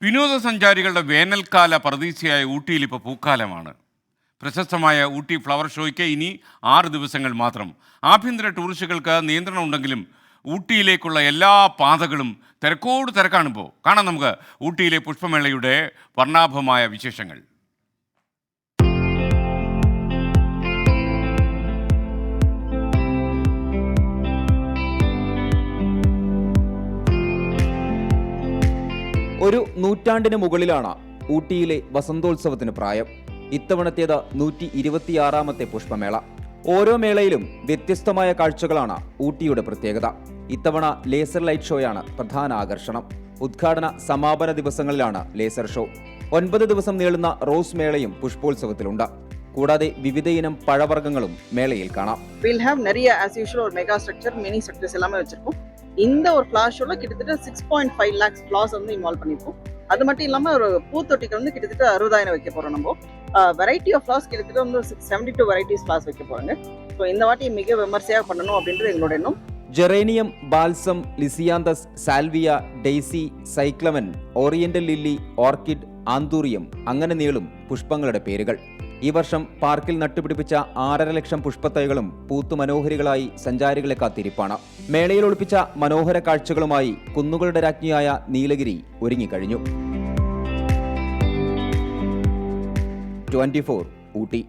വിനോദസഞ്ചാരികളുടെ വേനൽക്കാല പ്രതീക്ഷയായ ഊട്ടിയിൽ ഇപ്പോൾ പൂക്കാലമാണ്. പ്രശസ്തമായ ഊട്ടി ഫ്ലവർ ഷോയ്ക്ക് ഇനി 6 ദിവസങ്ങൾ മാത്രം. ആഭ്യന്തര ടൂറിസ്റ്റുകൾക്ക് നിയന്ത്രണം ഉണ്ടെങ്കിലും ഊട്ടിയിലേക്കുള്ള എല്ലാ പാതകളും തിരക്കോട് തിരക്കാണിപ്പോൾ. കാണാം നമുക്ക് ഊട്ടിയിലെ പുഷ്പമേളയുടെ വർണ്ണാഭമായ വിശേഷങ്ങൾ. ഒരു നൂറ്റാണ്ടിന് മുകളിലാണ് ഊട്ടിയിലെ വസന്തോത്സവത്തിന് പ്രായം. ഇത്തവണത്തേത് 126ാമത്തെ പുഷ്പമേള. ഓരോ മേളയിലും വ്യത്യസ്തമായ കാഴ്ചകളാണ് ഊട്ടിയുടെ പ്രത്യേകത. ഇത്തവണ ലേസർ ലൈറ്റ് ഷോയാണ് പ്രധാന ആകർഷണം. ഉദ്ഘാടന സമാപന ദിവസങ്ങളിലാണ് ലേസർ ഷോ. 9 ദിവസം നീളുന്ന റോസ് മേളയും പുഷ്പോത്സവത്തിലുണ്ട്. കൂടാതെ വിവിധയിനം പഴവർഗ്ഗങ്ങളും മേളയിൽ കാണാം. இந்த ஒரு ஃப்ளார் ஷோல கிட்டத்தட்ட 6.5 lakhs ஃப்ளார்ஸ் வந்து இன்வால்வ் பண்ணிருக்கோம். அது மட்டும் இல்லாம ஒரு பூத்தொட்டிக்கு வந்து கிட்டத்தட்ட 60,000 வைக்க போறோம். நம்ம வெரைட்டி ஆஃப் ஃப்ளார்ஸ் கிட்டத்தட்ட வந்து 72 வெரைட்டிஸ் ஃப்ளார்ஸ் வைக்க போறாங்க. ஸோ இந்த வாட்டி மிக விமர்சையாக பண்ணணும் அப்படின்றது எங்களோட எண்ணம். Geranium, balsam, lisianthus, salvia, daisy, cyclamen, oriental lily, orchid, anthurium അങ്ങനെ നീളും പുഷ്പങ്ങളുടെ പേരുകൾ. ഈ വർഷം പാർക്കിൽ നട്ടുപിടിപ്പിച്ച 6.5 ലക്ഷം പുഷ്പത്തൈകളും പൂത്തുമനോഹരികളായി സഞ്ചാരികളെ കാത്തിരിപ്പാണ്. മേളയിൽ ഒളിപ്പിച്ച മനോഹര കാഴ്ചകളുമായി കുന്നുകളുടെ രാജ്ഞിയായ നീലഗിരി ഒരുങ്ങിക്കഴിഞ്ഞു. 24 ഊട്ടി.